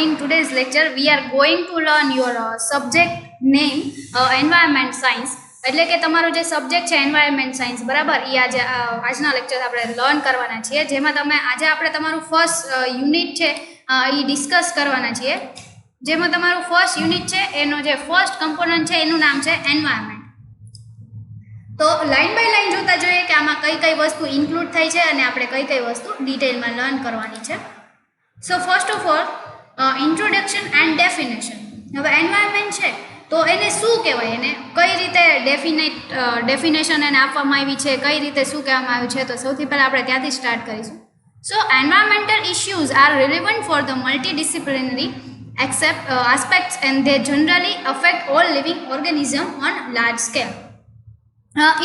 in today's lecture we are going to learn your subject name environment science. એટલે કે તમારો જે subject છે એન્વાયરમેન્ટ સાયન્સ, બરાબર, એ આજે આજના લેક્ચર આપણે લર્ન કરવાના છીએ, જેમાં તમે આજે આપણે તમારું ફર્સ્ટ યુનિટ છે એ ડિસ્કસ કરવાના છીએ. જેમાં તમારું ફર્સ્ટ યુનિટ છે એનો જે ફર્સ્ટ કમ્પોનન્ટ છે એનું નામ છે એન્વાયરમેન્ટ. તો લાઇન બાય લાઇન જોતા જોઈએ કે આમાં કઈ કઈ વસ્તુ ઇન્ક્લુડ થઈ છે અને આપણે કઈ કઈ વસ્તુ ડિટેલમાં લર્ન કરવાની છે. So first of all introduction and definition. હવે એન્વાયરમેન્ટ છે તો એને શું કહેવાય, એને કઈ રીતે ડેફિનેશન એને આપવામાં આવી છે, કઈ રીતે શું કહેવામાં આવ્યું છે, તો સૌથી પહેલાં આપણે ત્યાંથી સ્ટાર્ટ કરીશું. So environmental issues are relevant for the multidisciplinary aspects and they generally affect all living organisms on large scale.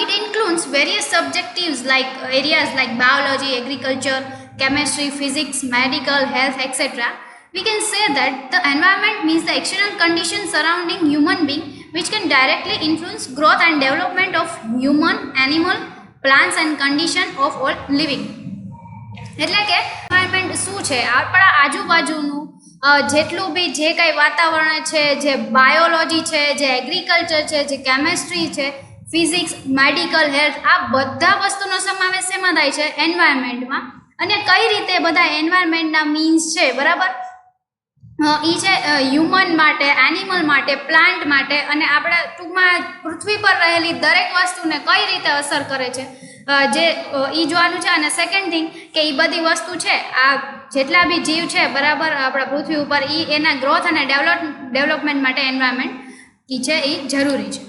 It includes various subjectives like areas like biology, agriculture, chemistry, physics, medical, health, etc. We can say that the environment means the external conditions surrounding human being which can directly influence growth and development of human, animal, plants and condition of all living. એટલે કે environment શું છે, આપણા આજુબાજુનું જેટલું બી જે કાંઈ વાતાવરણ છે, જે બાયોલોજી છે, જે એગ્રીકલ્ચર છે, જે કેમેસ્ટ્રી છે, ફિઝિક્સ, મેડિકલ, હેલ્થ, આ બધા વસ્તુનો સમાવેશ શેમાં થાય છે, એન્વાયરમેન્ટમાં. અને કઈ રીતે બધા એન્વાયરમેન્ટના મીન્સ છે, બરાબર, એ છે હ્યુમન માટે, એનિમલ માટે, પ્લાન્ટ માટે, અને આપણા ટૂંકમાં પૃથ્વી પર રહેલી દરેક વસ્તુને કઈ રીતે અસર કરે છે જે એ જોવાનું છે. અને સેકન્ડ થિંગ કે એ બધી વસ્તુ છે, આ જેટલા બી જીવ છે, બરાબર, આપણા પૃથ્વી ઉપર, એ એના ગ્રોથ અને ડેવલપમેન્ટ માટે એન્વાયરમેન્ટ એ છે એ જરૂરી છે.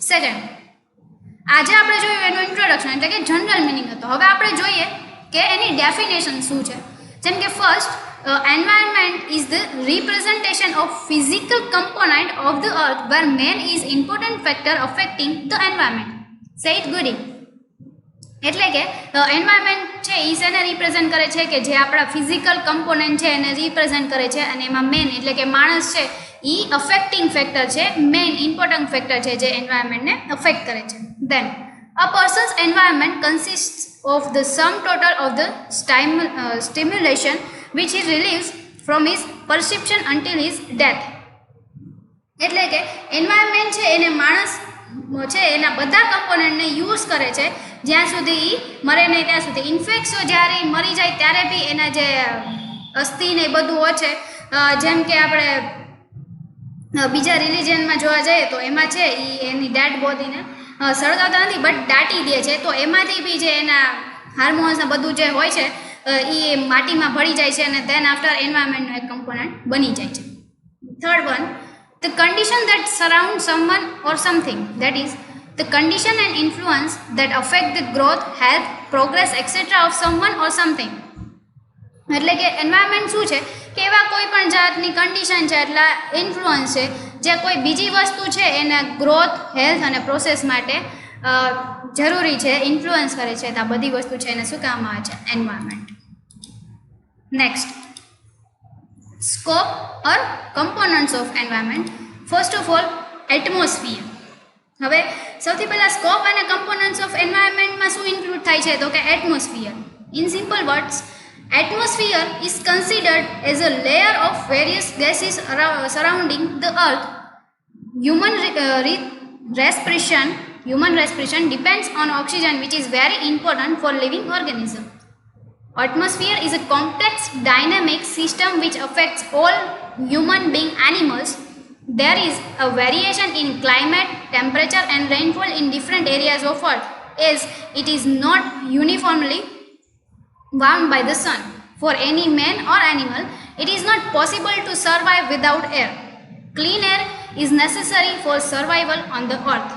સેકન્ડ, આજે આપણે જોયું એનું ઇન્ટ્રોડક્શન એટલે કે જનરલ મિનિંગ હતો. હવે આપણે જોઈએ કે એની ડેફિનેશન શું છે. જેમ કે first, environment is the representation of physical component of the earth where man is important factor affecting the environment. Say it goody. એટલે કે એન્વાયરમેન્ટ છે એ શેને રિપ્રેઝેન્ટ કરે છે, કે જે આપણા ફિઝિકલ કમ્પોનન્ટ છે એને રિપ્રેઝેન્ટ કરે છે, અને એમાં મેન એટલે કે માણસ છે એ અફેક્ટિંગ ફેક્ટર છે, મેઇન ઇમ્પોર્ટન્ટ ફેક્ટર છે જે એન્વાયરમેન્ટને અફેક્ટ કરે છે. દેન a person's environment consists of the sum total of the stimulation which he relieves from his perception until his death. એટલે કે એન્વાયરમેન્ટ છે એને માણસ છે એના બધા કમ્પોનન્ટને યુઝ કરે છે જ્યાં સુધી એ મરે નહીં ત્યાં સુધી. ઇનફેક્ટ જ્યારે એ મરી જાય ત્યારે બી એના જે અસ્થિ ને એ બધું હોય છે, જેમ કે આપણે બીજા રિલિજનમાં જોવા જઈએ તો એમાં છે એ એની ડેડ બોડીને સળગાવતા નથી બટ દાટી દે છે, તો એમાંથી બી જે એના હાર્મોન્સ ને બધું જે હોય છે એ માટીમાં ભળી જાય છે અને દેન આફ્ટર એન્વાયરમેન્ટનો એક કમ્પોનન્ટ બની જાય છે. Third one, the condition that surround someone or something, that is the condition and influence that affect the growth, health, progress etc. of someone or something. એટલે કે એન્વાયરમેન્ટ શું છે કે એવા કોઈ પણ જાતની કન્ડિશન છે, એટલે ઇન્ફ્લુઅન્સ છે જે કોઈ બીજી વસ્તુ છે એના ગ્રોથ, હેલ્થ અને પ્રોસેસ માટે જરૂરી છે, ઇન્ફ્લુઅન્સ કરે છે, તો આ બધી વસ્તુ છે એને શું કહેવામાં આવે છે, environment. Next, scope or components of environment. First of all atmosphere. હવે સૌથી પહેલાં સ્કોપ અને કમ્પોનન્ટ્સ ઓફ એન્વાયરમેન્ટમાં શું ઇન્ક્લુડ થાય છે, તો કે atmosphere. In simple words, atmosphere is considered as a layer of various gases surrounding the earth. Human respiration depends on oxygen, which is very important for living organism. Atmosphere is a complex dynamic system which affects all human being animals. There is a variation in climate, temperature and rainfall in different areas of earth, as it is not uniformly warmed by the sun. For any man or animal, it is not possible to survive without air. Clean air is necessary for survival on the earth.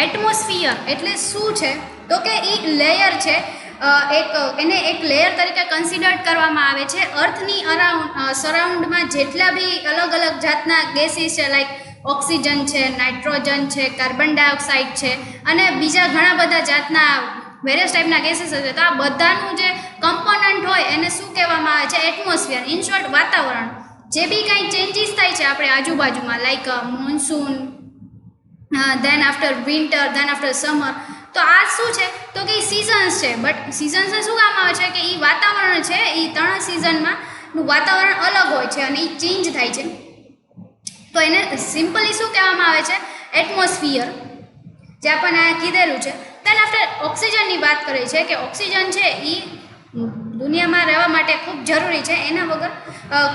Atmosphere એટલે શું છે, તો કે એ layer છે, એને એક layer તરીકે consider કરવામાં આવે છે. અર્થની સરાઉન્ડમાં જેટલા બી અલગ અલગ જાતના ગેસીસ છે, લાઈક ઓક્સિજન છે, નાઇટ્રોજન છે, કાર્બન ડાયોક્સાઇડ છે, અને બીજા ઘણા બધા જાતના વેરિયસ ટાઈપના કેસીસ છે, તો આ બધાનું જે કમ્પોનન્ટ હોય એને શું કહેવામાં આવે છે, એટમોસ્ફિયર. ઇન શોર્ટ, વાતાવરણ. જે બી કાંઈ ચેન્જીસ થાય છે આપણે આજુબાજુમાં, like monsoon, then after winter, then after summer, તો આ શું છે, તો કે એ સિઝન્સ છે. બટ સિઝન્સને શું કામ આવે છે કે એ વાતાવરણ છે, એ 3 સિઝનમાં નું વાતાવરણ અલગ હોય છે અને એ ચેન્જ થાય છે, તો એને સિમ્પલી શું કહેવામાં આવે છે? એટમોસ્ફિયર, જે આપણને આ કીધેલું છે. દેન આફ્ટર ઓક્સિજનની વાત કરીએ છે કે ઓક્સિજન છે એ દુનિયામાં રહેવા માટે ખૂબ જરૂરી છે. એના વગર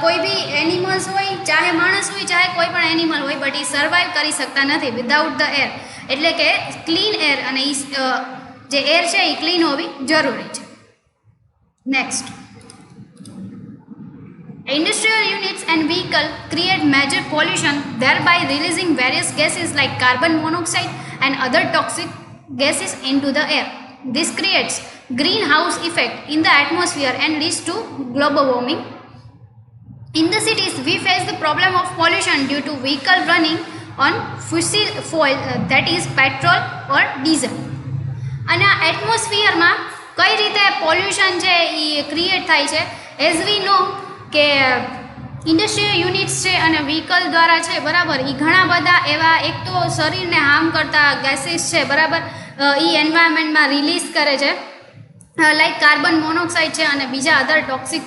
કોઈ બી એનિમલ્સ હોય, ચાહે માણસ હોય, ચાહે કોઈ પણ એનિમલ હોય, બટ એ સર્વાઈવ કરી શકતા નથી વિધાઉટ ધ એર. એટલે કે ક્લીન એર, અને જે એર છે એ ક્લીન હોવી જરૂરી છે. Next, industrial units and vehicle create major pollution, thereby releasing various gases like carbon monoxide and other toxic gases into the air. This creates greenhouse effect in the atmosphere and leads to global warming. In the cities, we face the problem of pollution due to vehicle running on fossil fuel, that is petrol or diesel. અને આ એટમોસ્ફિયરમાં કઈ રીતે pollution છે એ create થાય છે? As વી know કે industrial units છે અને વ્હીકલ દ્વારા છે, બરાબર, એ ઘણા બધા એવા એક તો શરીરને હાર્મ કરતા ગેસીસ છે, બરાબર, એ એન્વાયરમેન્ટમાં રિલીઝ કરે છે, લાઈક કાર્બન મોનોક્સાઇડ છે અને બીજા other toxic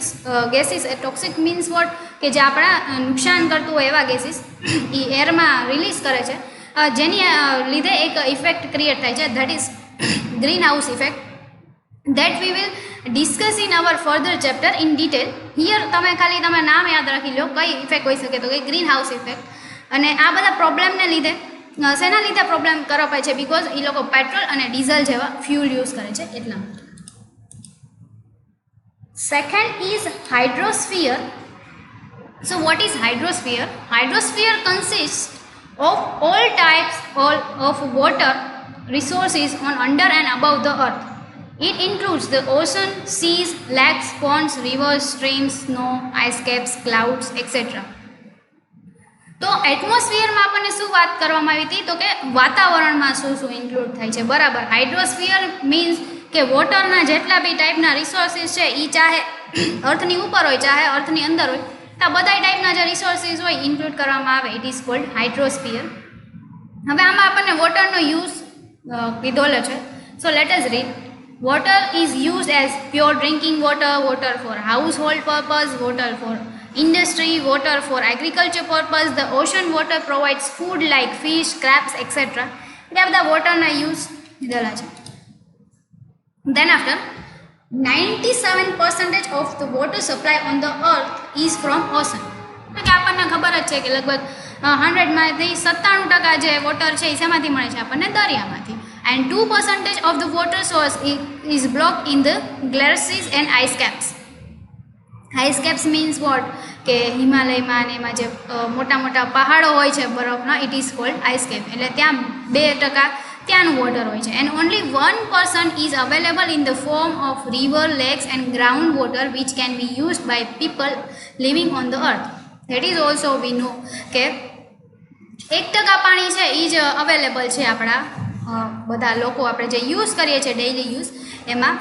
gases. Toxic means what? કે જે આપણા નુકસાન કરતું હોય એવા ગેસીસ એ એરમાં રિલીઝ કરે છે, જેની લીધે એક ઇફેક્ટ ક્રિએટ થાય છે, that is green house effect. that we will discuss in our further chapter in detail. here તમે ખાલી તમે નામ યાદ રાખી લો કઈ ઇફેક્ટ હોઈ શકે, તો કે ગ્રીન હાઉસ ઇફેક્ટ. અને આ બધા પ્રોબ્લેમને લીધે શેના લીધે પ્રોબ્લેમ કરાપાય છે? બિકોઝ એ લોકો પેટ્રોલ અને ડીઝલ જેવા ફ્યુલ યુઝ કરે છે એટલા માટે. Second is hydrosphere. So what is hydrosphere? Hydrosphere consists of all types of water resources on under and above the earth. It includes the ocean, seas, lakes, ponds, rivers, streams, snow, ice caps, clouds, etc. તો એટમોસ્ફિયરમાં આપણને શું વાત કરવામાં આવી હતી? તો કે વાતાવરણમાં શું શું ઇન્ક્લુડ થાય છે, બરાબર. હાઇડ્રોસ્ફિયર મીન્સ કે વોટરના જેટલા બી ટાઈપના રિસોર્સિસ છે એ ચાહે અર્થની ઉપર હોય ચાહે અર્થની અંદર હોય, તો બધા ટાઈપના જે રિસોર્સિસ હોય ઇન્ક્લુડ કરવામાં આવે. It is called hydrosphere. હવે આમાં આપણને વોટરનો યુઝ કીધેલો છે. So let us read. Water is used as pure drinking water, water for household purpose, water for industry, water for agriculture purpose. The ocean water provides food like fish, crabs, etc. એટલે બધા વોટરના use લીધેલા છે. Then after 97% of the water supply on the earth is from ocean. એટલે આપણને ખબર જ છે કે લગભગ 100માંથી 97% જે વોટર છે એ શેમાંથી મળે છે? આપણને દરિયામાંથી. And 2% of the water source is blocked in the glaciers and ice caps. Ice caps means what? કે હિમાલયમાં અને એમાં જે મોટા મોટા પહાડો હોય છે બરફના, it is called ice cap. એટલે ત્યાં 2% ત્યાંનું વોટર હોય છે. And only 1% is available in the form of river, lakes and ground water which can be used by people living on the earth. That is also we know કે 1% પાણી છે એ જ available છે આપણા બધા લોકો આપણે જે યુઝ કરીએ છીએ ડેઇલી યુઝ, એમાં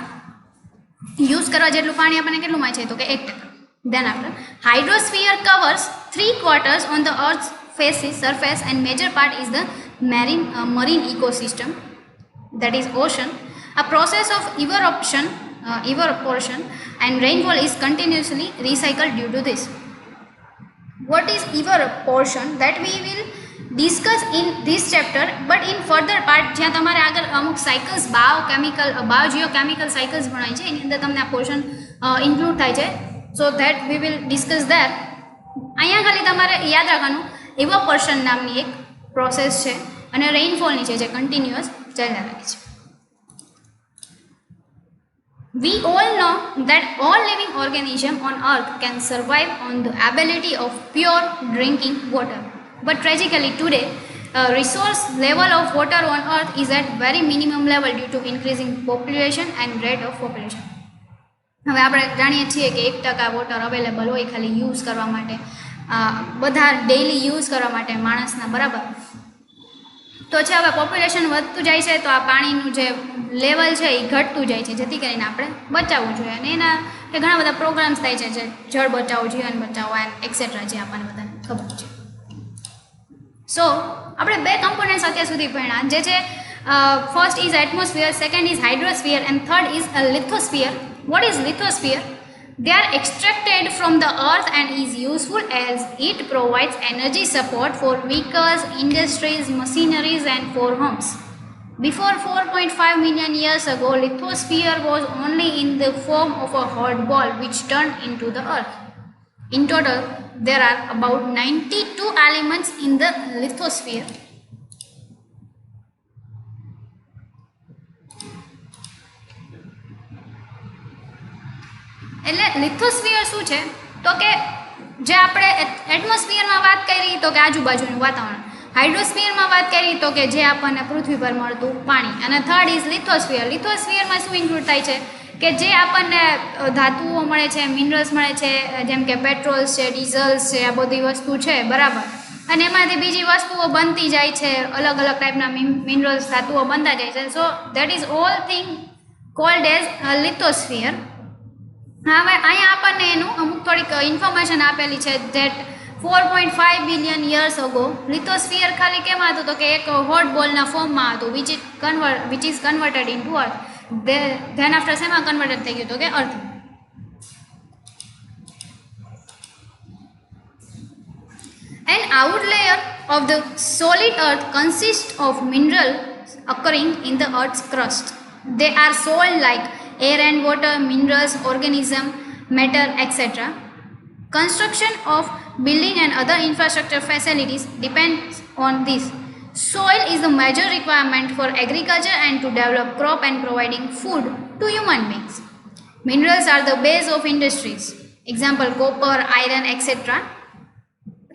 યુઝ કરવા જેટલું પાણી આપણને કેટલું મળે છે? તો કે 1%. Then after, hydrosphere covers 3/4 on the earth's surface and major part is the marine ecosystem, that is ocean. A process of evaporation and rainfall is continuously recycled due to this. What is evaporation? That we will discuss in this chapter, but in further part જ્યાં તમારે આગળ અમુક cycles બાયોજીઓકેમિકલ cycles ભણાય છે એની અંદર તમને આ portion include થાય છે. So that we will discuss that. અહીંયા ખાલી તમારે યાદ રાખવાનું ઇવાપોરેશન નામની એક પ્રોસેસ છે અને રેઇનફોલની છે જે કન્ટિન્યુઅસ ચાલ્યા રાખે છે. We all know that all living organisms on earth can survive on the ability of pure drinking water. But tragically today, resource level of water on earth is at very minimum level due to increasing population and rate of population. હવે આપણે જાણીએ છીએ કે 1% water available હોય ખાલી use કરવા માટે, બધા ડેઇલી યુઝ કરવા માટે માણસના, બરાબર. તો છે હવે પોપ્યુલેશન વધતું જાય છે તો આ પાણીનું જે લેવલ છે એ ઘટતું જાય છે, જેથી કરીને આપણે બચાવવું જોઈએ. અને એના કે ઘણા બધા પ્રોગ્રામ્સ થાય છે જે જળ બચાવો, જીવન બચાવો એન્ડ એક્સેટ્રા, જે આપણને બધાને ખબર છે. સો આપણે 2 કમ્પોનન્ટ્સ અત્યાર સુધી ભણ્યા, જે છે first is atmosphere, second is hydrosphere and third is lithosphere. What is lithosphere? They are extracted from the earth and is useful as it provides energy support for vehicles, industries, machineries and for homes. Before 4.5 million years ago, lithosphere was only in the form of a hot ball which turned into the earth. In total, there are about 92 elements in the lithosphere. એટલે લિથોસ્ફિયર શું છે તો કે જે આપણે એટમોસ્ફિયરમાં વાત કરી તો કે આજુબાજુનું વાતાવરણ, હાઇડ્રોસ્ફિયરમાં વાત કરી તો કે જે આપણને પૃથ્વી પર મળતું પાણી, અને થર્ડ ઇઝ લિથોસ્ફિયર. લિથોસ્ફિયરમાં શું ઇન્ક્લુડ થાય છે કે જે આપણને ધાતુઓ મળે છે, મિનરલ્સ મળે છે, જેમ કે પેટ્રોલ્સ છે, ડીઝલ્સ છે, આ બધી વસ્તુ છે બરાબર, અને એમાંથી બીજી વસ્તુઓ બનતી જાય છે, અલગ અલગ ટાઈપના મિનરલ્સ ધાતુઓ બનતા જાય છે. So that is all thing called as lithosphere. હવે અહીંયા આપણને એનું અમુક થોડીક ઇન્ફોર્મેશન આપેલી છે that 4.5 billion years ago lithosphere ખાલી કેમ હતું તો કે એક હોટ બોલના ફોર્મમાં હતું which is converted in to earth. Than after શેમાં કન્વર્ટેડ થઈ ગયું તો કે અર્થ. An outer layer of the solid earth consists of minerals occurring in the earth's crust. They are soil like air and water, minerals, organism, matter, etc. Construction of building and other infrastructure facilities depends on this. Soil is the major requirement for agriculture and to develop crop and providing food to human beings. Minerals are the base of industries. Example, copper, iron, etc.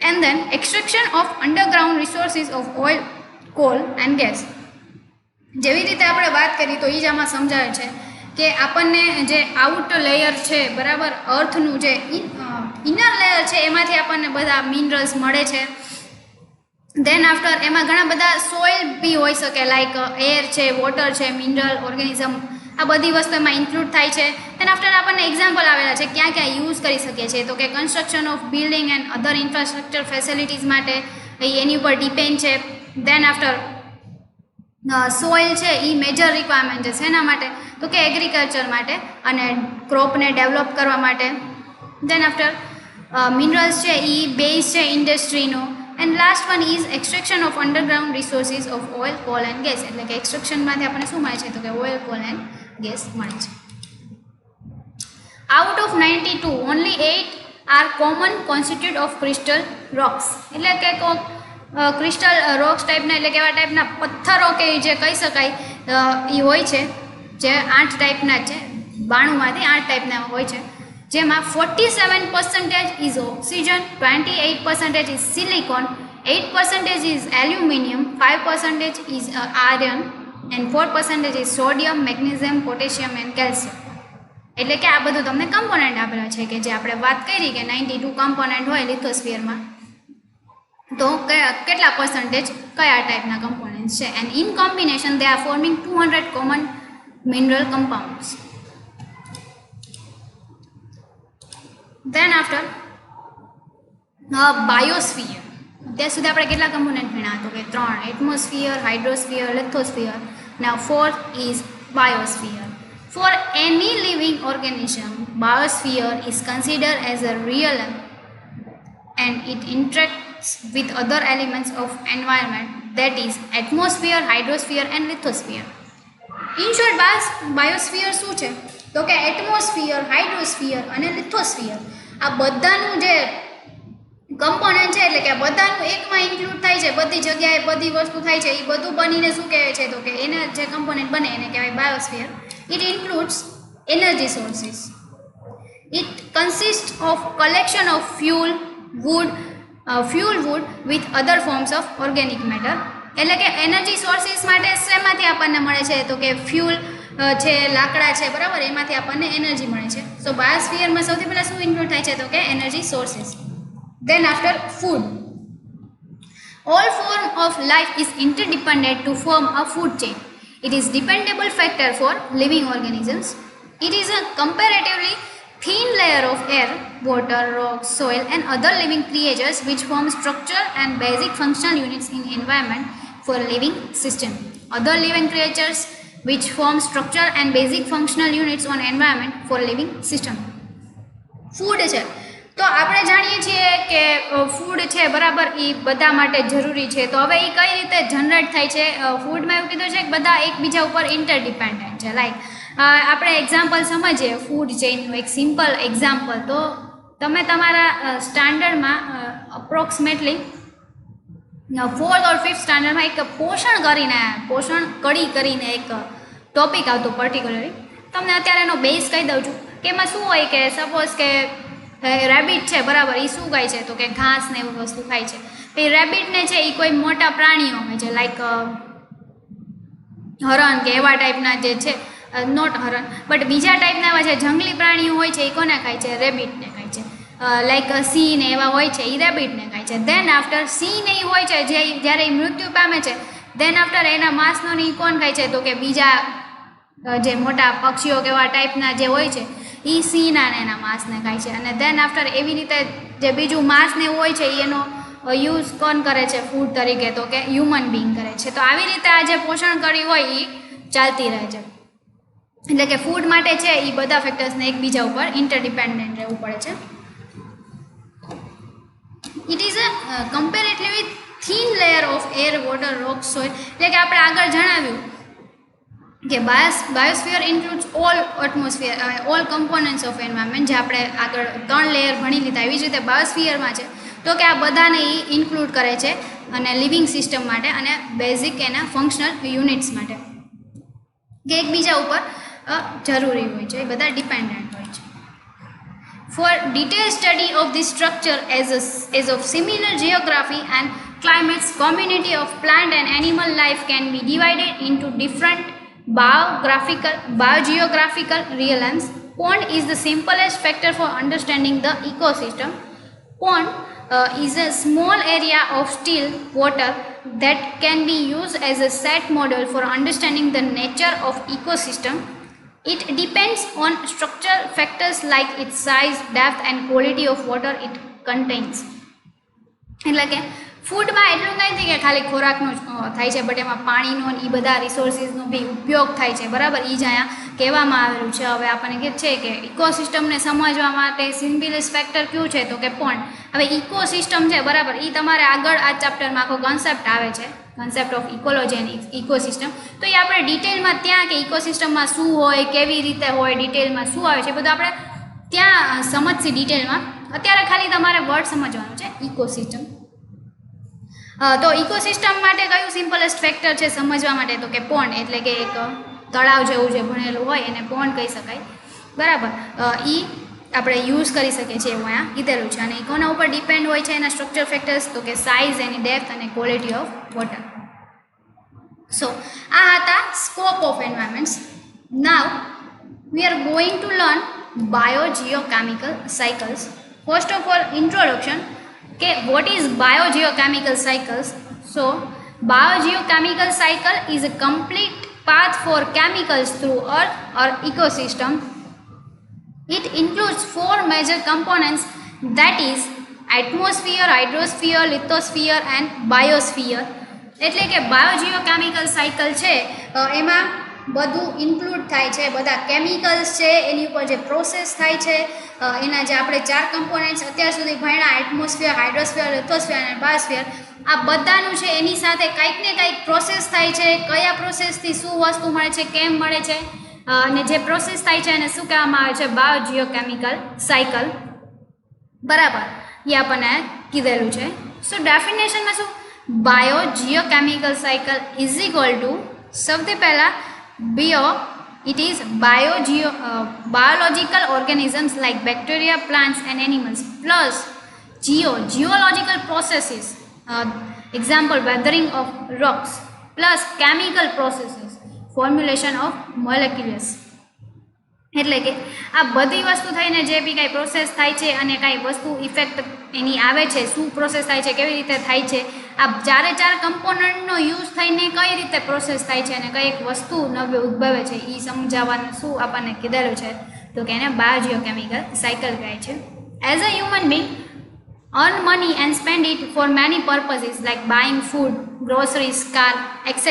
And then extraction of underground resources of oil, coal and gas. જેવી રીતે આપણે વાત કરી તો એ જ આમાં સમજાવે છે કે આપણને જે આઉટ લેયર છે બરાબર, અર્થનું જે ઇનર લેયર છે એમાંથી આપણને બધા મિનરલ્સ મળે છે. દેન આફ્ટર એમાં ઘણા બધા સોઇલ બી હોઈ શકે, લાઈક એર છે, વોટર છે, મિનરલ, ઓર્ગેનિઝમ, આ બધી વસ્તુ એમાં ઇન્ક્લુડ થાય છે. દેન આફ્ટર આપણને એક્ઝામ્પલ આવેલા છે ક્યાં ક્યાં યુઝ કરી શકીએ છીએ તો કે construction of building and other infrastructure facilities માટે એની ઉપર ડિપેન્ડ છે. દેન આફ્ટર સોઇલ છે એ મેજર રિક્વાયરમેન્ટ છે શેના માટે તો કે એગ્રીકલ્ચર માટે અને ક્રોપને ડેવલપ કરવા માટે. દેન આફ્ટર મિનરલ્સ છે એ બેઝ છે ઇન્ડસ્ટ્રીનો. And last one is extraction of underground resources of oil, coal and gas. એટલે કે એક્સટ્રેક્શનમાંથી આપણને શું મળે છે તો કે ઓઇલ, કોલ એન્ડ ગેસ મળે છે. Out of 92 only 8 are common constitute of crystal rocks. એટલે કે ક્રિસ્ટલ રોક્સ ટાઈપના, એટલે કે એવા ટાઈપના પથ્થરો કે જે કહી શકાય એ હોય છે, જે 8 ટાઈપના છે, 92માંથી 8 ટાઈપના હોય છે, જેમાં 47% is oxygen, 28% is silicon, 8% is aluminium, 5% is iron and 4% is sodium, magnesium, potassium and calcium. એટલે કે આ બધું તમને કમ્પોનન્ટ આપેલા છે કે જે આપણે વાત કરી કે 92 કમ્પોનન્ટ હોય લિથોસ્ફિયરમાં, તો કેટલા પર્સન્ટેજ કયા ટાઈપના કમ્પોનન્ટ્સ છે. And in combination they are forming 200 common mineral compounds. Then after biosphere. અત્યાર સુધી આપણે કેટલા કમ્પોનન્ટ ભણ્યા તો કે 3: atmosphere, hydrosphere, lithosphere. Now fourth is biosphere. For any living organism, biosphere is considered as a realm and it interacts with other elements of environment, that is atmosphere, hydrosphere and lithosphere. In short, biosphere શું છે તો કે atmosphere, હાઇડ્રોસ્ફિયર અને લિથોસ્ફિયર આ બધાનું જે component છે, એટલે કે આ બધાનું એકમાં ઇન્ક્લુડ થાય છે, બધી જગ્યાએ બધી વસ્તુ થાય છે, એ બધું બનીને શું કહેવાય છે તો કે એને જે કમ્પોનન્ટ બને એને કહેવાય biosphere. It includes energy sources. It consists of collection of fuel wood with other forms of organic matter. એટલે કે એનર્જી સોર્સિસ માટે શેમાંથી આપણને મળે છે તો કે ફ્યુલ છે, લાકડા છે બરાબર, એમાંથી આપણને એનર્જી મળે છે. સો બાયોસ્ફિયરમાં સૌથી પહેલાં શું ઇન્ક્લુડ થાય છે તો કે energy sources. Then after food. All form of life is interdependent to form a food chain. It is dependable factor for living organisms. It is a comparatively thin layer of air, water, rocks, soil and other living creatures which form structure and basic functional units in environment for living system. Other living creatures which form structure and basic functional units on environment for living system. Food છે તો આપણે જાણીએ છીએ કે food છે બરાબર એ બધા માટે જરૂરી છે. તો હવે એ કઈ રીતે જનરેટ થાય છે? ફૂડમાં એવું કીધું છે કે બધા એકબીજા ઉપર ઇન્ટરડિપેન્ડન્ટ છે. લાઈક આપણે એક્ઝામ્પલ સમજીએ ફૂડ ચેઇનનું એક સિમ્પલ એક્ઝામ્પલ. તો તમે તમારા સ્ટાન્ડર્ડમાં અપ્રોક્સિમેટલી 4th or 5th સ્ટાન્ડર્ડમાં એક પોષણ કડી કરીને એક ટોપિક આવતો પર્ટિક્યુલરલી. તમને અત્યારે એનો બેઝ કહી દઉં છું કે એમાં શું હોય કે સપોઝ કે રેબિટ છે બરાબર, એ શું ખાય છે? તો કે ઘાસ ને એવું વસ્તુ ખાય છે. તો એ રેબિટને છે એ કોઈ મોટા પ્રાણીઓ હોય છે, લાઈક હરણ કે એવા ટાઈપના જે છે, નોટ હરણ બટ બીજા ટાઈપના એવા છે જંગલી પ્રાણીઓ હોય છે, એ કોને ખાય છે? રેબિટને ખાય છે. લાઈક સિંહ ને એવા હોય છે, એ રેબિટને ખાય છે. ધેન આફ્ટર સિંહ ને એ હોય છે જે જ્યારે એ મૃત્યુ પામે છે, ધેન આફ્ટર એના માંસનો ને કોણ ખાય છે? તો કે બીજા જે મોટા પક્ષીઓ કે એવા ટાઈપના જે હોય છે એ સિંહના ને એના માંસને ખાય છે. અને ધેન આફ્ટર એવી રીતે જે બીજું માંસ ને એવું હોય છે એનો યુઝ કોણ કરે છે ફૂડ તરીકે? તો કે હ્યુમન બિંગ કરે છે. તો આવી રીતે આ જે પોષણ કડી હોય એ ચાલતી રહે છે. એટલે કે ફૂડ માટે છે એ બધા ફેક્ટર્સને એકબીજા ઉપર ઇન્ટરડિપેન્ડન્ટ રહેવું પડે છે. It is a comparatively thin layer of air, water, rock, soil. એટલે કે આપણે આગળ જણાવ્યું કે biosphere includes all atmosphere all components of environment. જે આપણે આગળ 3 લેયર ભણી લીધા, એવી જ રીતે બાયોસ્ફિયરમાં છે તો કે આ બધાને એ ઇન્ક્લુડ કરે છે અને લિવિંગ સિસ્ટમ માટે અને બેઝિક એના ફંક્શનલ યુનિટ્સ માટે કે એકબીજા ઉપર જરૂરી હોય છે, એ બધા ડિપેન્ડન્ટ હોય છે. For detailed study of this structure as of similar geography and climates, community of plant and animal life can be divided into different biogeographical realms. Pond is the simplest factor for understanding the ecosystem. Pond is a small area of still water that can be used as a set model for understanding the nature of ecosystem. It depends on structural factors like its size, depth and quality of water it contains. એટલે કે ફૂડમાં એટલું નથી કે ખાલી ખોરાકનું જ થાય છે, બટ એમાં પાણીનો એ બધા રિસોર્સિસનો બી ઉપયોગ થાય છે બરાબર. એ જ અહીંયા કહેવામાં આવેલું છે. હવે આપણને કહે છે કે ઇકોસિસ્ટમને સમજવા માટે સિમ્પલેસ્ટ ફેક્ટર કયું છે? તો કે પોન્ડ. હવે ઇકોસિસ્ટમ છે બરાબર, એ તમારે આગળ આ ચેપ્ટરમાં આખો કોન્સેપ્ટ આવે છે, concept of ecology and ecosystem. તો એ આપણે ડિટેલમાં ત્યાં કે ઇકોસિસ્ટમમાં શું હોય, કેવી રીતે હોય, ડિટેલમાં શું આવે છે, બધું આપણે ત્યાં સમજશે ડિટેલમાં. અત્યારે ખાલી તમારે વર્ડ સમજવાનું છે ઇકોસિસ્ટમ. તો ઇકોસિસ્ટમ માટે કયું સિમ્પલેસ્ટ ફેક્ટર છે સમજવા માટે? તો કે પોન્ડ. એટલે કે એક તળાવ જેવું જે ભણેલું હોય એને પોન્ડ કહી શકાય બરાબર. એ આપણે યુઝ કરી શકીએ છીએ એવું અહીંયા કીધેલું છે. અને કોના ઉપર ડિપેન્ડ હોય છે એના સ્ટ્રક્ચર ફેક્ટર્સ? તો કે સાઇઝ, એની ડેપ્થ અને ક્વોલિટી ઓફ વોટર. સો આ હતા scope of environments. Now we are going to learn biogeochemical cycles. First of all introduction કે what is biogeochemical cycles. So biogeochemical cycle is a complete path for chemicals through earth or ecosystem. It includes 4 major components, that is atmosphere, hydrosphere, lithosphere and biosphere. એટલે કે બાયોજીઓકેમિકલ cycle છે એમાં બધું include થાય છે, બધા chemicals છે એની ઉપર જે પ્રોસેસ થાય છે એના જે આપણે 4 કમ્પોનન્ટ્સ અત્યાર સુધી ભણ્યા, એટમોસ્ફિયર, હાઇડ્રોસ્ફિયર, લિથોસ્ફિયર અને બાયોસ્ફિયર, આ બધાનું છે એની સાથે કંઈક ને કંઈક પ્રોસેસ થાય છે. કયા પ્રોસેસથી શું વસ્તુ મળે છે, કેમ મળે છે, અને જે પ્રોસેસ થાય છે એને શું કહેવામાં આવે છે? બાયોજીઓકેમિકલ સાયકલ બરાબર. એ આપણને કીધેલું છે. સો ડેફિનેશનમાં શું? બાયોજીઓકેમિકલ સાયકલ ઇઝ ઇક્વલ ટુ સૌથી પહેલાં it is biological organisms like bacteria, plants and animals plus geological processes, example weathering of rocks, plus chemical processes, formulation of molecules. એટલે કે આ બધી વસ્તુ થઈને જે બી કાંઈ પ્રોસેસ થાય છે અને કાંઈ વસ્તુ ઇફેક્ટ એની આવે છે, શું પ્રોસેસ થાય છે, કેવી રીતે થાય છે, આ 4 કમ્પોનન્ટનો યુઝ થઈને કઈ રીતે પ્રોસેસ થાય છે અને કઈ એક વસ્તુ નવી ઉદ્ભવે છે એ સમજાવવાનું શું આપણને કીધેલું છે? તો કે એને બાયોજીઓકેમિકલ સાયકલ કહે છે. As a human being earn money and spend it for many purposes like buying food, groceries, car, etc.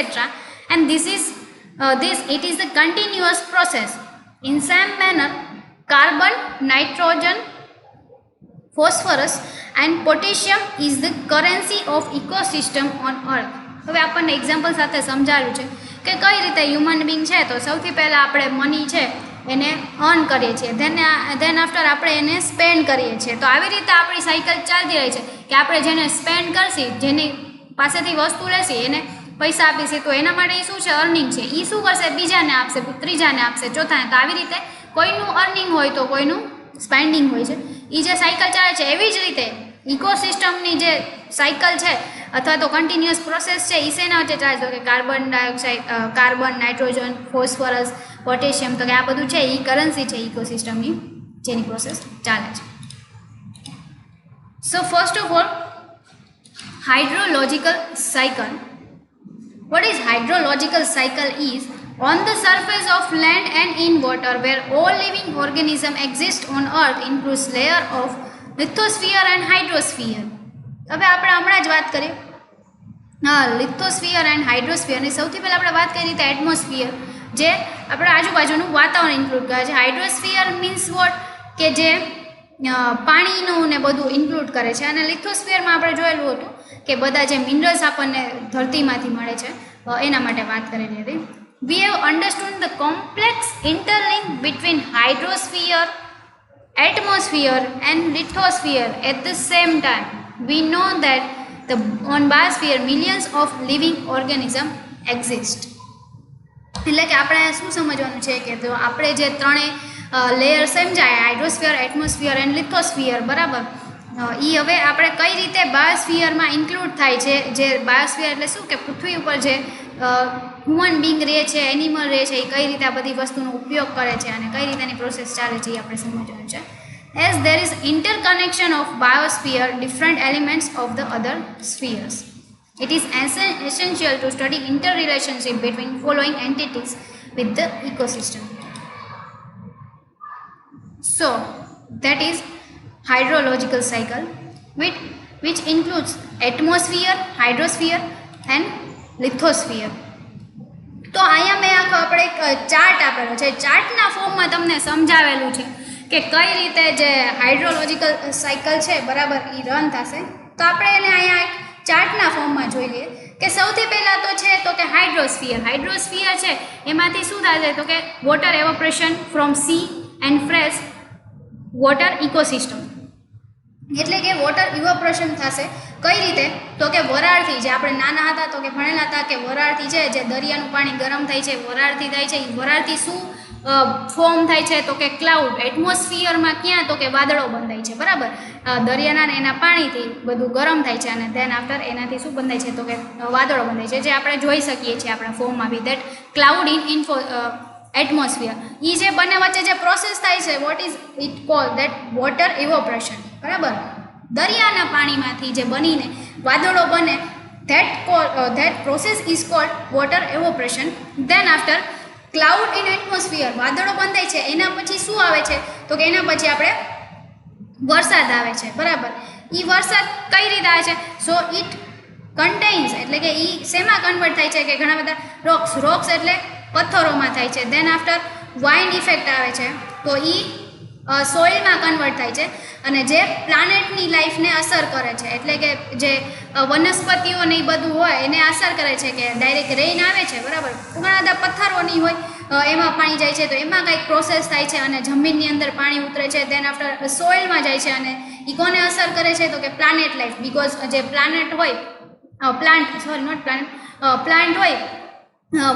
And it is a continuous process. In same manner, carbon, nitrogen, phosphorus and potassium is the currency of ecosystem on earth. હવે આપણને example સાથે સમજાવ્યું છે કે કઈ રીતે human being છે તો સૌથી પહેલાં આપણે મની છે એને અર્ન કરીએ છીએ, ધેન આફ્ટર આપણે એને સ્પેન્ડ કરીએ છીએ. તો આવી રીતે આપણી સાયકલ ચાલતી રહે છે કે આપણે જેને સ્પેન્ડ કરશી, જેની પાસેથી વસ્તુ લેશી એને પૈસા આપીશું તો એના માટે શું છે, અર્નિંગ છે. એ શું કરશે, બીજાને આપશે, ત્રીજાને આપશે, ચોથાને. તો આવી રીતે કોઈનું અર્નિંગ હોય તો કોઈનું સ્પેન્ડિંગ હોય છે. એ જે સાયકલ ચાલે છે એવી જ રીતે ઇકોસિસ્ટમની જે સાયકલ છે અથવા તો કન્ટિન્યુઅસ પ્રોસેસ છે એ શેના વચ્ચે ચાલે છે, તો કે carbon dioxide, carbon, nitrogen, phosphorus, potassium, તો કે આ બધું છે એ કરન્સી છે ઇકોસિસ્ટમની જેની પ્રોસેસ ચાલે છે. So first of all hydrological cycle. What is hydrological cycle is on the surface of land and in water where all living organisms exist on earth includes layer of lithosphere and hydrosphere. હવે આપણે હમણાં જ વાત કરીએ લિથોસ્ફિયર and હાઇડ્રોસ્ફિયરની. સૌથી પહેલાં આપણે વાત કરી હતી એટમોસ્ફિયર, જે આપણા આજુબાજુનું વાતાવરણ ઇન્ક્લુડ કરે છે. હાઇડ્રોસ્ફિયર મીન્સ વોટ, કે જે પાણીનું ને બધું ઇન્ક્લુડ કરે છે. અને લિથોસ્ફિયરમાં આપણે જોયેલું હતું કે બધા જે મિનરલ્સ આપણને ધરતીમાંથી મળે છે એના માટે વાત કરેલી હતી. We have understood the complex interlink between hydrosphere, atmosphere and lithosphere at the same time. We know that on biosphere millions of living organisms exist. એટલે કે આપણે શું સમજવાનું છે કે તો આપણે જે ત્રણેય લેયર સમજાય, હાઇડ્રોસ્ફિયર, એટમોસ્ફિયર એન્ડ લિથોસ્ફિયર, બરાબર, એ હવે આપણે કઈ રીતે બાયોસ્ફિયરમાં ઇન્ક્લુડ થાય છે. જે બાયોસ્ફિયર એટલે શું કે પૃથ્વી ઉપર જે હ્યુમન બિંગ રહે છે, એનિમલ રહે છે, એ કઈ રીતે આ બધી વસ્તુનો ઉપયોગ કરે છે અને કઈ રીતેની પ્રોસેસ ચાલે છે એ આપણે સમજવાનું છે. As there is interconnection of biosphere, different elements of the other spheres, it is essential to study interrelationship between following entities with the ecosystem. So that is hydrological cycle, which includes atmosphere, hydrosphere and lithosphere. તો અહીંયા મેં આખો આપણે એક chart આપેલો છે. ચાર્ટના ફોર્મમાં તમને સમજાવેલું છે કે કઈ રીતે જે હાઇડ્રોલોજિકલ સાયકલ છે, બરાબર, એ રન થશે. તો આપણે એને અહીંયા એક ચાર્ટના ફોર્મમાં જોઈ લઈએ કે સૌથી પહેલાં તો છે તો કે હાઇડ્રોસ્ફિયર. હાઇડ્રોસ્ફિયર છે એમાંથી શું થાય છે તો કે water evaporation from sea and fresh water ecosystem. એટલે કે વોટર ઇવોપરેશન થશે કઈ રીતે તો કે વરાળથી. જે આપણે નાના હતા તો કે ભણેલા હતા કે વરાળથી છે જે દરિયાનું પાણી ગરમ થાય છે, વરાળથી થાય છે. એ વરાળથી શું ફોર્મ થાય છે તો કે ક્લાઉડ. એટમોસ્ફિયરમાં ક્યાં તો કે વાદળો બંધાય છે, બરાબર, દરિયાના ને એના પાણીથી બધું ગરમ થાય છે અને ધેન આફ્ટર એનાથી શું બંધાય છે તો કે વાદળો બંધાય છે, જે આપણે જોઈ શકીએ છીએ આપણા ફોર્મમાં B. That cloud in atmosphere. એ જે બંને વચ્ચે જે પ્રોસેસ થાય છે, what is it call that water evaporation, બરાબર. દરિયાના પાણીમાંથી જે બનીને વાદળો બને, that process is called water evaporation. Then after cloud in atmosphere, વાદળો બંધાય છે, એના પછી શું આવે છે તો કે એના પછી આપણે વરસાદ આવે છે, બરાબર. એ વરસાદ કઈ રીતે આવે છે? સો ઇટ કન્ટેન્સ, એટલે કે એ શેમાં કન્વર્ટ થાય છે કે ઘણા બધા રોક્સ એટલે પથ્થરોમાં થાય છે. દેન આફ્ટર વાઇન્ડ ઇફેક્ટ આવે છે તો એ સોઇલમાં કન્વર્ટ થાય છે અને જે પ્લાનેટની લાઈફને અસર કરે છે. એટલે કે જે વનસ્પતિઓ ને એ બધું હોય એને અસર કરે છે કે ડાયરેક્ટ રેઇન આવે છે, બરાબર, ઘણા બધા પથ્થરોની હોય એમાં પાણી જાય છે તો એમાં કંઈક પ્રોસેસ થાય છે અને જમીનની અંદર પાણી ઉતરે છે. દેન આફ્ટર સોઇલમાં જાય છે અને એ કોને અસર કરે છે તો કે પ્લાનેટ લાઈફ. બિકોઝ જે પ્લાન્ટ હોય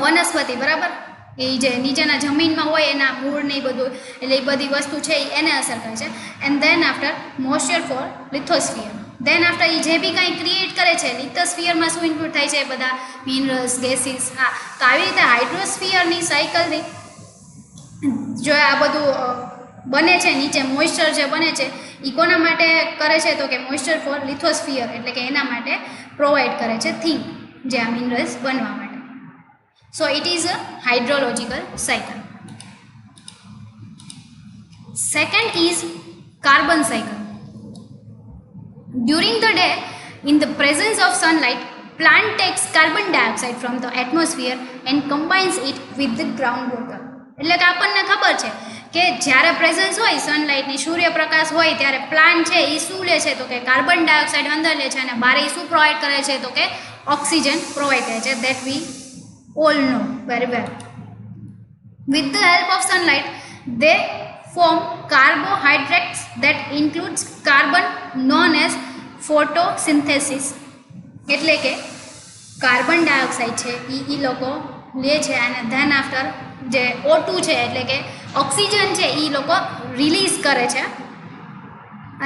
વનસ્પતિ, બરાબર, એ જે નીચેના જમીનમાં હોય એના મૂળ ને એ બધું, એટલે એ બધી વસ્તુ છે એને અસર કરે છે. And then after moisture for lithosphere. Then after એ જે બી કંઈ ક્રિએટ કરે છે, લિથોસ્ફિયરમાં શું ઇન્ક્લુડ થાય છે? બધા મિનરલ્સ, ગેસીસ. હા, તો આવી રીતે હાઇડ્રોસ્ફિયરની સાયકલથી જો આ બધું બને છે, નીચે મોઇસ્ચર જે બને છે એ કોના માટે કરે છે તો કે મોઇસ્ચર ફોર લિથોસ્ફિયર, એટલે કે એના માટે પ્રોવાઈડ કરે છે થિંગ, જે આ મિનરલ્સ બનવા માટે. So it is a hydrological cycle. Second is carbon cycle. During the day, in the presence of sunlight, plant takes carbon dioxide from the atmosphere and combines it with the groundwater. એટલે કે આપણને ખબર છે કે જ્યારે presence હોય સનલાઇટની, સૂર્યપ્રકાશ હોય ત્યારે પ્લાન્ટ છે એ શું લે છે તો કે કાર્બન ડાયોક્સાઇડ અંદર લે છે અને બહાર એ શું પ્રોવાઈડ કરે છે તો કે ઓક્સિજન પ્રોવાઈડ કરે છે. That we all know very well. With the help of sunlight, they form carbohydrates that includes carbon known as photosynthesis. એટલે કે કાર્બન ડાયોક્સાઇડ છે એ લોકો લે છે અને ધેન આફ્ટર જે O2 છે એટલે કે ઓક્સિજન છે એ લોકો રિલીઝ કરે છે.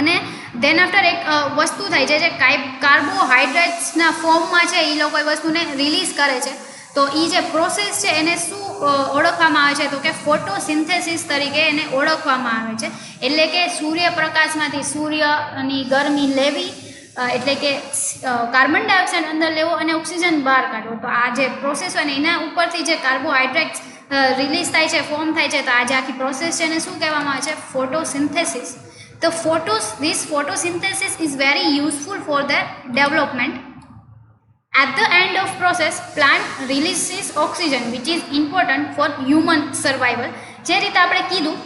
અને ધેન આફ્ટર એક વસ્તુ થાય છે જે કાર્બોહાઈડ્રેટ્સના ફોર્મમાં છે એ લોકો એ વસ્તુને રિલીઝ કરે છે. તો એ જે પ્રોસેસ છે એને શું ઓળખવામાં આવે છે તો કે ફોટોસિન્થેસિસ તરીકે એને ઓળખવામાં આવે છે. એટલે કે સૂર્યપ્રકાશમાંથી સૂર્યની ગરમી લેવી, એટલે કે કાર્બન ડાયોક્સાઇડ અંદર લેવો અને ઓક્સિજન બહાર કાઢવો. તો આ જે પ્રોસેસ હોય ને એના ઉપરથી જે કાર્બોહાઈડ્રેટ્સ રિલીઝ થાય છે, ફોર્મ થાય છે. તો આ જે આખી પ્રોસેસ છે એને શું કહેવામાં આવે છે? Photosynthesis. This photosynthesis is very useful for their development. At the end of process, plant releases oxygen, which is important for human survival. જે રીતે આપણે કીધું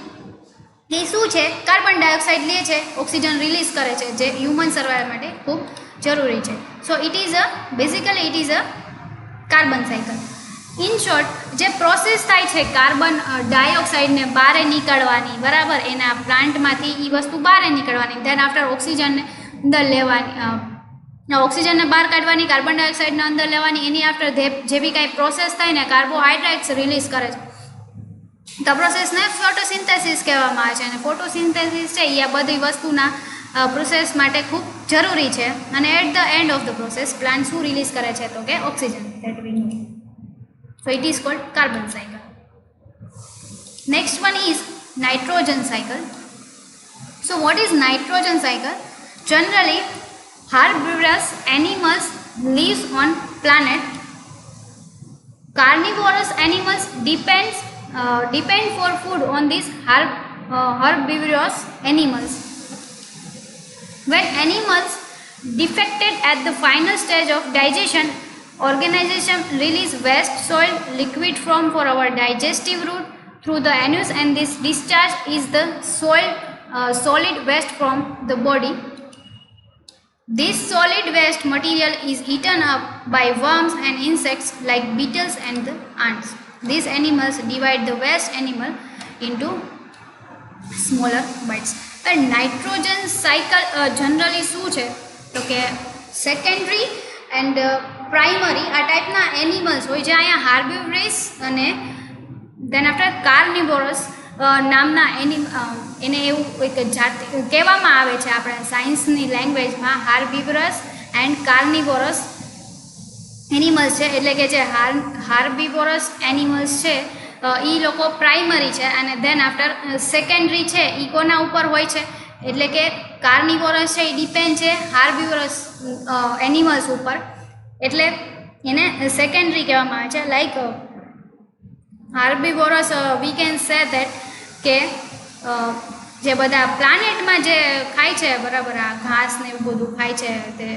કે શું છે, કાર્બન ડાયોક્સાઇડ લે છે, ઓક્સિજન રિલીઝ કરે છે, જે હ્યુમન સર્વાઈવલ માટે ખૂબ જરૂરી છે. સો it is a carbon cycle. In short, જે પ્રોસેસ થાય છે કાર્બન ડાયોક્સાઇડને બહાર નીકળવાની, બરાબર, એના પ્લાન્ટમાંથી એ વસ્તુ બહાર નીકળવાની, ધેન આફ્ટર ઓક્સિજનને અંદર લેવાની, ઓક્સિજનને બહાર કાઢવાની, કાર્બન ડાયોક્સાઇડને અંદર લેવાની, એની આફ્ટર જે બી કાંઈ પ્રોસેસ થાય ને કાર્બોહાઈડ્રેટ્સ રિલીઝ કરે છે. તો પ્રોસેસને ફોટોસિન્થેસિસ કહેવામાં આવે છે. અને ફોટોસિન્થેસિસ છે એ આ બધી વસ્તુના પ્રોસેસ માટે ખૂબ જરૂરી છે. અને at the end of the process plant શું રિલીઝ કરે છે તો કે oxygen. That we know. So it is called carbon cycle. Next one is nitrogen cycle. So what is nitrogen cycle? Generally, herbivorous animals live on planet. Carnivorous animals depend for food on these herbivorous animals. When animals defected at the final stage of digestion, organization release waste soil liquid from for our digestive route through the anus, and this discharge is the solid waste from the body. This solid waste material is eaten up by worms and insects like beetles and the ants. These animals divide the waste animal into smaller bites. Nitrogen cycle generally શું છે તો કે secondary and primary આ ટાઈપના animals હોય જે અહીંયા હાર્બિવરસ અને દેન આફ્ટર કાર્નિવોરસ નામના એને એવું એક જાતિ કહેવામાં આવે છે આપણે સાયન્સની લેંગ્વેજમાં. હાર્બિવરસ એન્ડ કાર્નિવોરસ એનિમલ્સ છે, એટલે કે જે હાર્બિવોરસ એનિમલ્સ છે એ લોકો પ્રાઇમરી છે અને ધેન આફ્ટર સેકન્ડરી છે એ કોના ઉપર હોય છે એટલે કે કાર્નિવોરસ છે એ ડિપેન્ડ છે હાર્બિવોરસ એનિમલ્સ ઉપર, એટલે એને સેકન્ડરી કહેવામાં આવે છે. Like herbivorous we can say that કે જે બધા પ્લાનેટમાં જે ખાય છે, બરાબર, આ ઘાસ ને એવું બધું ખાય છે, તે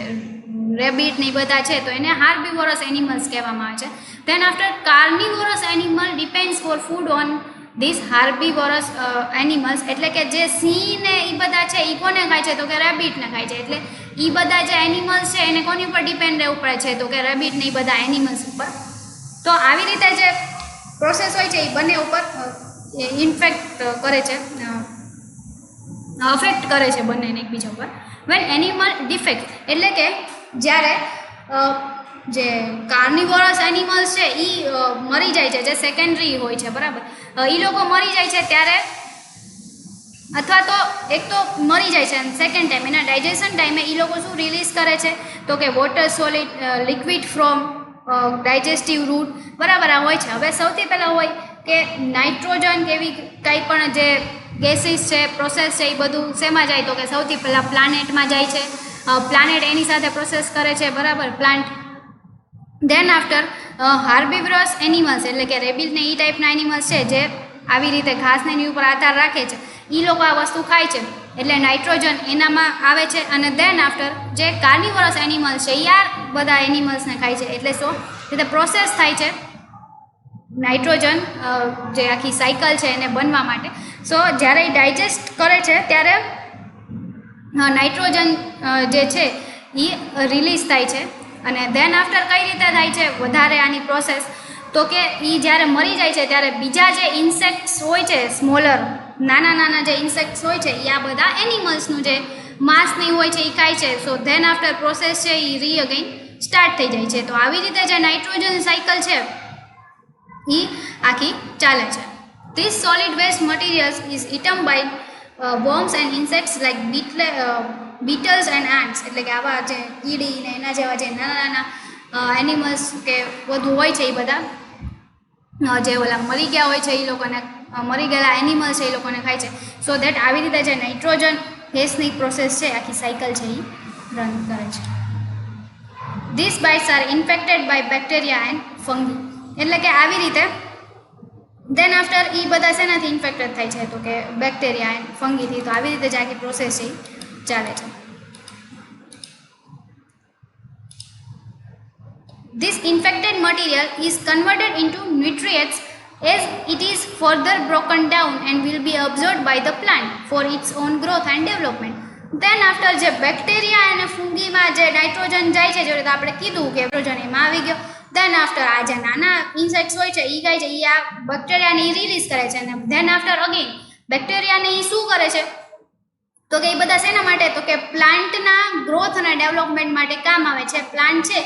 રેબિટ ને બધા છે, તો એને હાર્બિવોરસ એનિમલ્સ કહેવામાં આવે છે. Then after carnivorous animal depends for food on these herbivorous animals, એટલે કે જે સિંહ ને એ બધા છે એ કોને ખાય છે તો કે રેબિટને ખાય છે. એટલે એ બધા જે એનિમલ્સ છે એને કોની ઉપર ડિપેન્ડ રહેવું પડે છે તો કે રેબિટ ને એ બધા એનિમલ્સ ઉપર. તો આવી રીતે જે પ્રોસેસ હોય છે એ બંને ઉપર ઇન્ફેક્ટ કરે છે, અફેક્ટ કરે છે બંનેને એકબીજા ઉપર. વેન એનિમલ ડિફેક્ટ એટલે કે જ્યારે જે કાર્નિવોરસ એનિમલ્સ છે એ મરી જાય છે, જે સેકન્ડરી હોય છે, બરાબર, એ લોકો મરી જાય છે ત્યારે, અથવા તો એક તો મરી જાય છે અને સેકન્ડ ટાઈમ એના ડાયજેશન ટાઈમે એ લોકો શું રિલીઝ કરે છે તો કે water solid liquid from digestive root, બરાબર, આ હોય છે. હવે સૌથી પહેલાં હોય કે નાઇટ્રોજન કે એવી કંઈ પણ જે ગેસીસ છે, પ્રોસેસ છે, એ બધું શેમાં જાય તો કે સૌથી પહેલાં પ્લાનેટમાં જાય છે. પ્લાનેટ એની સાથે પ્રોસેસ કરે છે, બરાબર, પ્લાન્ટ. ધેન આફ્ટર હાર્બિવરસ એનિમલ્સ એટલે કે રેબિટ ને એ ટાઈપના એનિમલ્સ છે જે આવી રીતે ઘાસને એની ઉપર આધાર રાખે છે, એ લોકો આ વસ્તુ ખાય છે એટલે નાઇટ્રોજન એનામાં આવે છે. અને ધેન આફ્ટર જે કાર્નિવોરસ એનિમલ્સ છે એ આ બધા એનિમલ્સને ખાય છે, એટલે શું રીતે પ્રોસેસ થાય છે નાઇટ્રોજન જે આખી સાયકલ છે એને બનવા માટે. સો જ્યારે એ ડાયજેસ્ટ કરે છે ત્યારે નાઇટ્રોજન જે છે એ રિલીઝ થાય છે અને ધેન આફ્ટર કઈ રીતે થાય છે વધારે આની પ્રોસેસ તો કે એ જ્યારે મરી જાય છે ત્યારે બીજા જે ઇન્સેક્ટ્સ હોય છે સ્મોલર નાના નાના જે ઇન્સેક્ટ્સ હોય છે એ આ બધા એનિમલ્સનું જે માંસની હોય છે એ ખાય છે. સો ધેન આફ્ટર પ્રોસેસ છે એ રી અગેન સ્ટાર્ટ થઈ જાય છે. તો આવી રીતે જે નાઇટ્રોજન સાયકલ છે એ આખી ચાલે છે. This solid waste materials is eaten by worms and insects like beetles and ants. એટલે કે આવા જે કીડી ને એના જેવા જે નાના નાના એનિમલ્સ કે બધું હોય છે એ બધા જે ઓલા મરી ગયા હોય છે એ લોકોને મરી ગયેલા એનિમલ્સ છે એ લોકોને ખાય છે. સો દેટ આવી રીતે જે નાઇટ્રોજન ગેસની પ્રોસેસ છે આખી સાયકલ છે એ રન કરે છે. These bites are infected by bacteria and fungi. એટલે કે આવી રીતે ધેન આફ્ટર એ બધા શેનાથી ઇન્ફેક્ટેડ થાય છે તો કે બેક્ટેરિયા એન્ડ ફંગીથી. તો આવી રીતે જ આખી પ્રોસેસ છે ચાલે છે. This infected material is converted into nutrients as it is further broken down and will be absorbed by the plant for its own growth and development. Than after જે bacteria અને ફંગીમાં જે નાઇટ્રોજન જાય છે જે રીતે આપણે કીધું કે નાઇટ્રોજન એમાં આવી ગયો. ધેન આફ્ટર આ જે નાના ઇન્સેક્ટ્સ હોય છે એ ખાય છે એ આ બેક્ટેરિયાને એ રિલીઝ કરે છે અને ધેન આફ્ટર અગેન બેક્ટેરિયાને એ શું કરે છે તો કે એ બધા શેના માટે તો કે પ્લાન્ટના ગ્રોથ અને ડેવલપમેન્ટ માટે કામ આવે છે. પ્લાન્ટ છે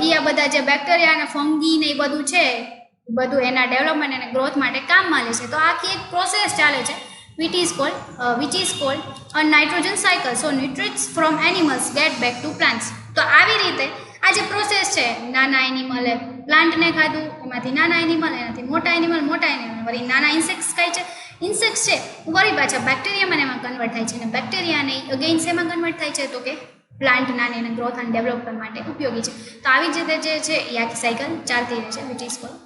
એ આ બધા જે બેક્ટેરિયા અને ફંગી ને એ બધું છે એ બધું એના ડેવલપમેન્ટ અને ગ્રોથ માટે કામમાં લે છે. તો આખી એક પ્રોસેસ ચાલે છે which is called a nitrogen cycle. So nutrients from animals get back to plants. તો આવી રીતે આ જે પ્રોસેસ છે નાના એનિમલે પ્લાન્ટને ખાધું એમાંથી નાના એનિમલ એનાથી મોટા એનિમલ વળી નાના ઇન્સેક્ટ્સ ખાય છે. ઇન્સેક્ટ્સ છે વળી પાછા બેક્ટેરિયામાં એમાં કન્વર્ટ થાય છે અને બેક્ટેરિયાને અગેઇન શેમાં કન્વર્ટ થાય છે તો કે પ્લાન્ટના એને ગ્રોથ અને ડેવલપમેન્ટ માટે ઉપયોગી છે. તો આવી જ રીતે જે છે એ આખી સાયકલ ચાલતી રહે છે which is called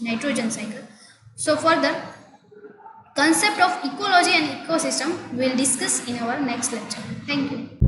nitrogen cycle. So further concept of ecology and ecosystem we'll discuss in our next lecture. Thank you.